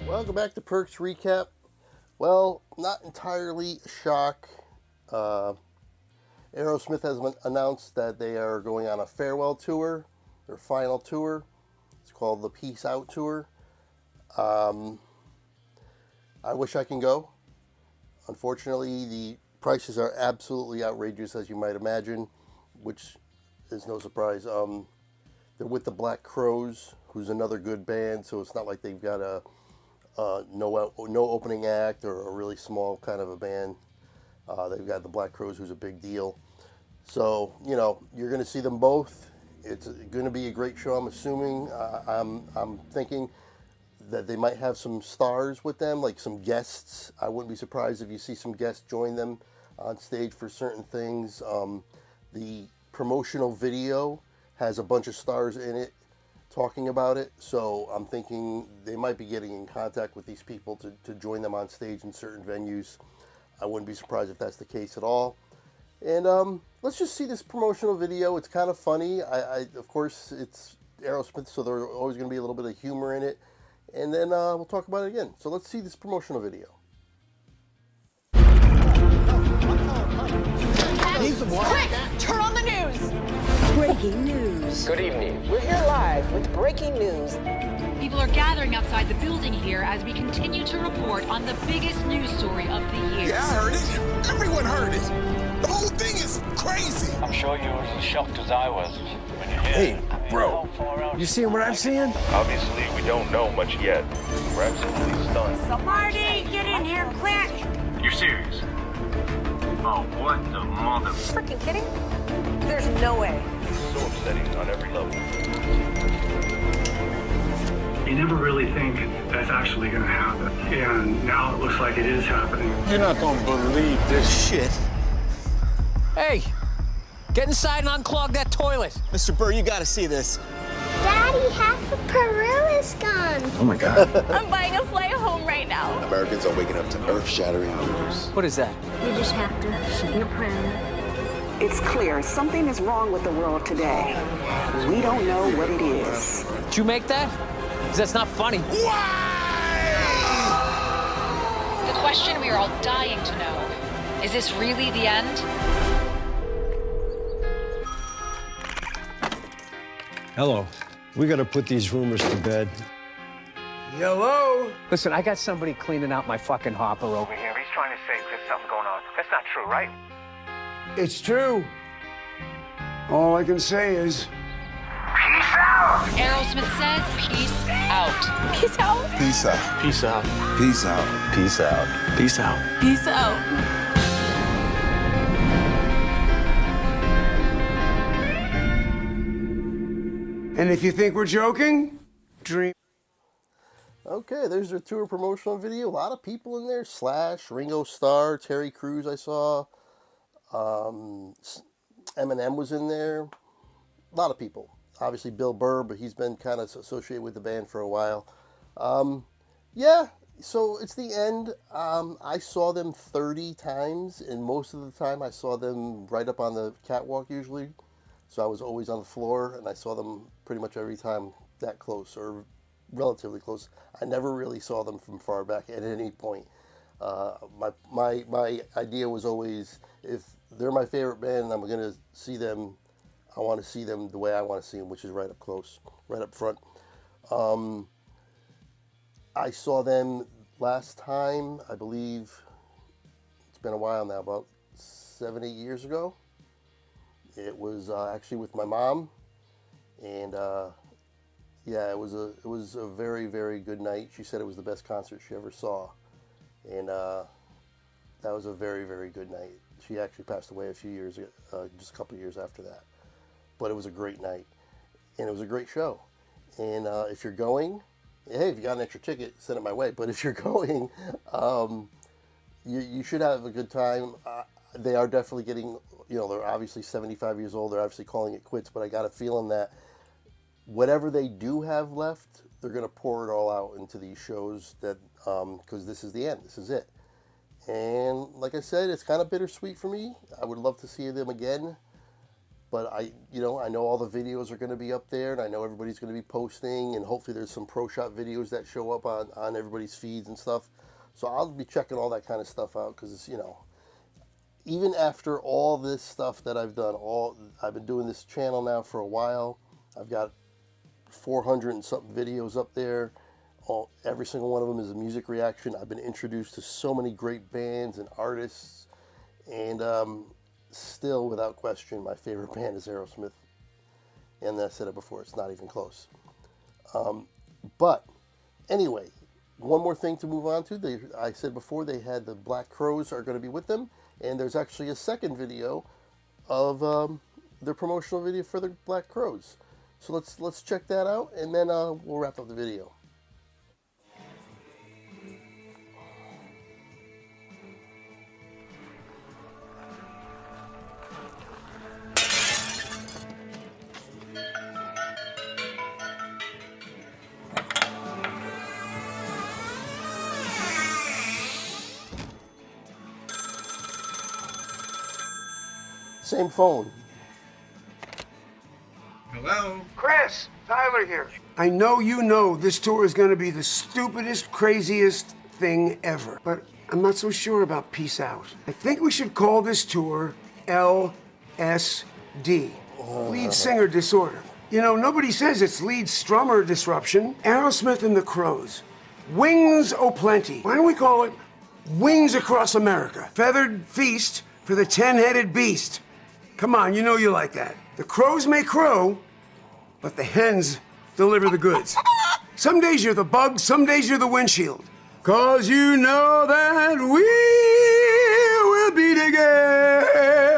Welcome back to PERK'S Recap. Well, not entirely a shock. Aerosmith has announced that they are going on a farewell tour, their final tour. It's called the Peace Out Tour. I wish I can go. Unfortunately, the prices are absolutely outrageous, as you might imagine, which is no surprise. They're with the Black Crowes, who's another good band, so it's not like they've got a no opening act or a really small kind of a band. They've got the Black Crowes, who's a big deal. So, you know, you're going to see them both. It's going to be a great show, I'm assuming. I'm thinking that they might have some stars with them, like some guests. I wouldn't be surprised if you see some guests join them on stage for certain things. The promotional video has a bunch of stars in it talking about it, so I'm thinking they might be getting in contact with these people to join them on stage in certain venues. I wouldn't be surprised if that's the case at all. And let's just see this promotional video. It's kind of funny. Of course, it's Aerosmith, so there's always going to be a little bit of humor in it. And then we'll talk about it again. So let's see this promotional video. Quick! Turn on the news! Breaking news. Good evening. We're here live with breaking news. People are gathering outside the building here as we continue to report on the biggest news story of the year. Yeah, I heard it. Everyone heard it. The whole thing is crazy. I'm sure you were as shocked as I was when you heard Hey, it. bro, you seeing what I'm seeing? Obviously, we don't know much yet. We're absolutely stunned. Marty, get in here quick! You're serious? Oh, what the mother... Freaking kidding? There's no way. So upsetting on every level. You never really think that's actually going to happen. And now it looks like it is happening. You're not gonna believe this shit. Hey, get inside and unclog that toilet. Mr. Burr, you gotta see this. Daddy, half of Peru is gone. Oh my God. I'm buying a flight home right now. Americans are waking up to earth-shattering news. What is that? You just have to say a prayer. It's clear something is wrong with the world today. We don't know what it is. Did you make that? 'Cause that's not funny. The question we are all dying to know, is this really the end? Hello. We gotta put these rumors to bed. Hello? Listen, I got somebody cleaning out my fucking hopper over here. He's trying to say there's something going on. That's not true, right? It's true. All I can say is... Peace out! Aerosmith says, peace out. Peace out. Peace out. Peace out. Peace out. Peace out. Peace out. Peace out. And if you think we're joking, dream. Okay, there's their tour promotional video. A lot of people in there. Slash, Ringo Starr, Terry Crews I saw. Eminem was in there. A lot of people. Obviously Bill Burr, but he's been kind of associated with the band for a while. Yeah, so it's the end. I saw them 30 times, and most of the time I saw them right up on the catwalk usually. So I was always on the floor, and I saw them pretty much every time that close, or relatively close. I never really saw them from far back at any point. My idea was always, if they're my favorite band and I'm going to see them, I want to see them the way I want to see them, which is right up close, right up front. I saw them last time, I believe, it's been a while now, about 7-8 years ago. It was actually with my mom, and yeah, it was a very, very good night. She said it was the best concert she ever saw, and that was a very, very good night. She actually passed away a few years, just a couple of years after that, but it was a great night, and it was a great show. And if you're going, hey, if you got an extra ticket, send it my way. But if you're going, you should have a good time. They are definitely getting, you know, they're obviously 75 years old. They're obviously calling it quits, but I got a feeling that whatever they do have left, they're going to pour it all out into these shows, that because this is the end. This is it. And like I said, it's kind of bittersweet for me. I would love to see them again, but I know all the videos are going to be up there, and I know everybody's going to be posting, and hopefully there's some pro shop videos that show up on everybody's feeds and stuff. So I'll be checking all that kind of stuff out, because it's, even after all this stuff that I've done, I've been doing this channel now for a while. I've got 400 and something videos up there. Every single one of them is a music reaction. I've been introduced to so many great bands and artists, and still, without question, my favorite band is Aerosmith. And I said it before, it's not even close. But anyway, one more thing to move on to. I said before, they had the Black Crowes are going to be with them, and there's actually a second video of their promotional video for the Black Crowes. So let's check that out, and then we'll wrap up the video. Same phone. Hello? Chris, Tyler here. I know you know this tour is going to be the stupidest, craziest thing ever, but I'm not so sure about Peace Out. I think we should call this tour LSD, Lead Singer Disorder. Nobody says it's Lead Strummer Disruption. Aerosmith and the Crowes. Wings o'plenty. Why don't we call it Wings Across America? Feathered feast for the 10-headed beast. Come on, you like that. The crows may crow, but the hens deliver the goods. Some days you're the bug, some days you're the windshield. 'Cause you know that we will be together.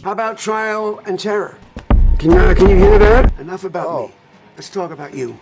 How about Trial and Terror? Can you hear that? Enough about me. Let's talk about you.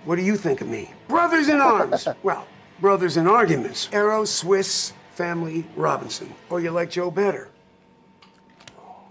What do you think of me? Brothers in arms. Well, brothers in arguments. Aero, Swiss, family, Robinson. Or you like Joe better?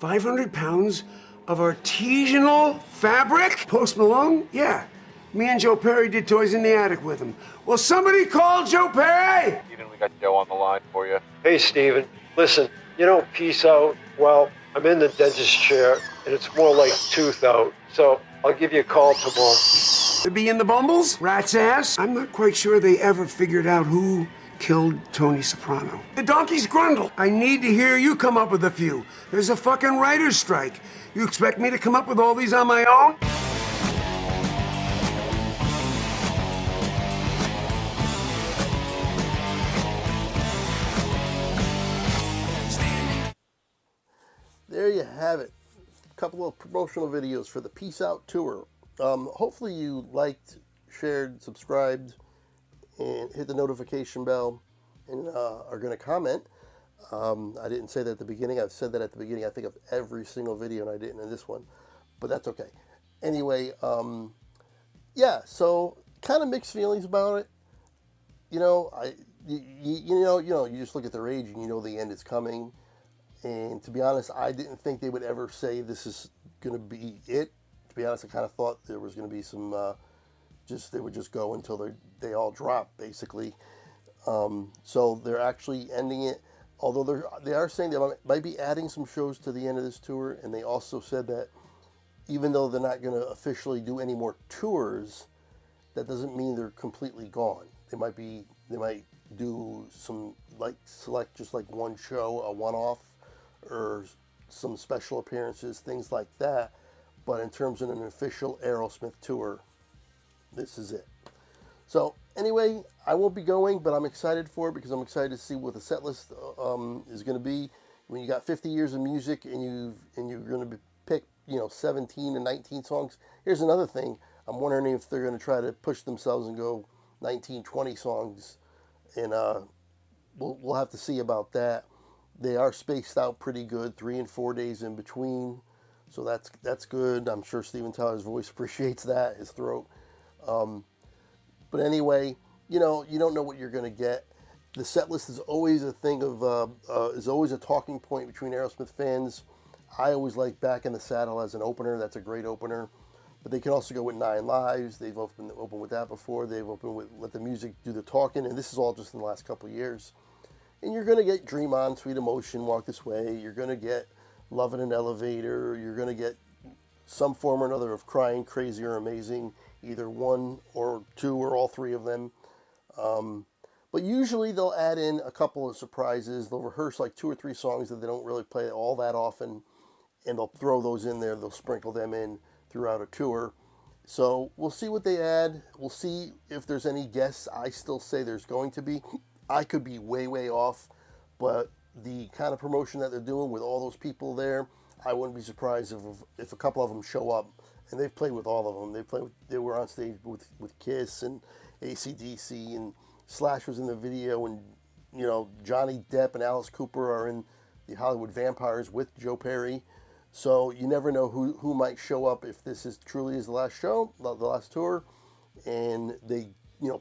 500 pounds of artisanal fabric? Post Malone? Yeah. Me and Joe Perry did Toys in the Attic with him. Will somebody call Joe Perry? Steven, we got Joe on the line for you. Hey, Steven. Listen, Peace Out. Well, I'm in the dentist chair, and it's more like tooth out. So I'll give you a call tomorrow. To be in the Bumbles? Rat's ass? I'm not quite sure they ever figured out who killed Tony Soprano. The donkey's grundle. I need to hear you come up with a few. There's a fucking writer's strike. You expect me to come up with all these on my own? There you have it. A couple of promotional videos for the Peace Out tour. Hopefully you liked, shared, subscribed, and hit the notification bell, and are going to comment. I didn't say that at the beginning. I've said that at the beginning, I think, of every single video, and I didn't in this one, but that's okay. Anyway, yeah, so kind of mixed feelings about it. You just look at their age and you know the end is coming. And to be honest, I didn't think they would ever say this is going to be it. To be honest, I kind of thought there was going to be some, they would just go until they all drop, basically. So they're actually ending it. Although they are saying they might be adding some shows to the end of this tour. And they also said that even though they're not going to officially do any more tours, that doesn't mean they're completely gone. They might do some, select just one show, a one-off, or some special appearances, things like that. But in terms of an official Aerosmith tour, this is it. So anyway, I won't be going, but I'm excited for it because I'm excited to see what the set list is going to be. When you got 50 years of music and you're going to pick 17 and 19 songs. Here's another thing. I'm wondering if they're going to try to push themselves and go 19, 20 songs, and we'll have to see about that. They are spaced out pretty good, 3 and 4 days in between, so that's good. I'm sure Steven Tyler's voice appreciates that, his throat. But anyway, you don't know what you're going to get. The set list is always a thing of is always a talking point between Aerosmith fans. I always like Back in the Saddle as an opener. That's a great opener. But they can also go with 9 Lives. They've opened with that before. They've opened with Let the Music Do the Talking, and this is all just in the last couple of years. And you're going to get Dream On, Sweet Emotion, Walk This Way. You're going to get Love in an Elevator. You're going to get some form or another of Crying, Crazy, or Amazing. Either one or two or all three of them. But usually they'll add in a couple of surprises. They'll rehearse like 2 or 3 songs that they don't really play all that often. And they'll throw those in there. They'll sprinkle them in throughout a tour. So we'll see what they add. We'll see if there's any guests. I still say there's going to be. I could be way, way off. But the kind of promotion that they're doing with all those people there, I wouldn't be surprised if a couple of them show up. And they've played with all of them. They were on stage with Kiss and AC/DC, and Slash was in the video, and you know, Johnny Depp and Alice Cooper are in the Hollywood Vampires with Joe Perry. So you never know who might show up if this is truly the last show, the last tour, and they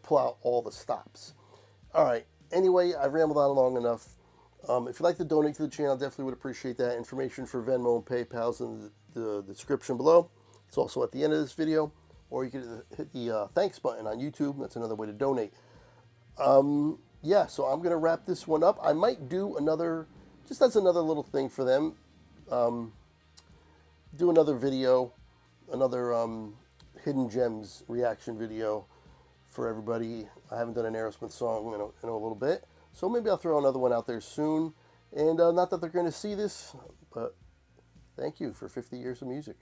pull out all the stops. All right. Anyway, I've rambled on long enough. If you'd like to donate to the channel, definitely would appreciate that. Information for Venmo and PayPal's in the description below. It's also at the end of this video, or you can hit the thanks button on YouTube. That's another way to donate. Yeah, so I'm going to wrap this one up. I might do another, just as another little thing for them, do another video, another Hidden Gems reaction video for everybody. I haven't done an Aerosmith song in a little bit, so maybe I'll throw another one out there soon. And not that they're going to see this, but thank you for 50 years of music.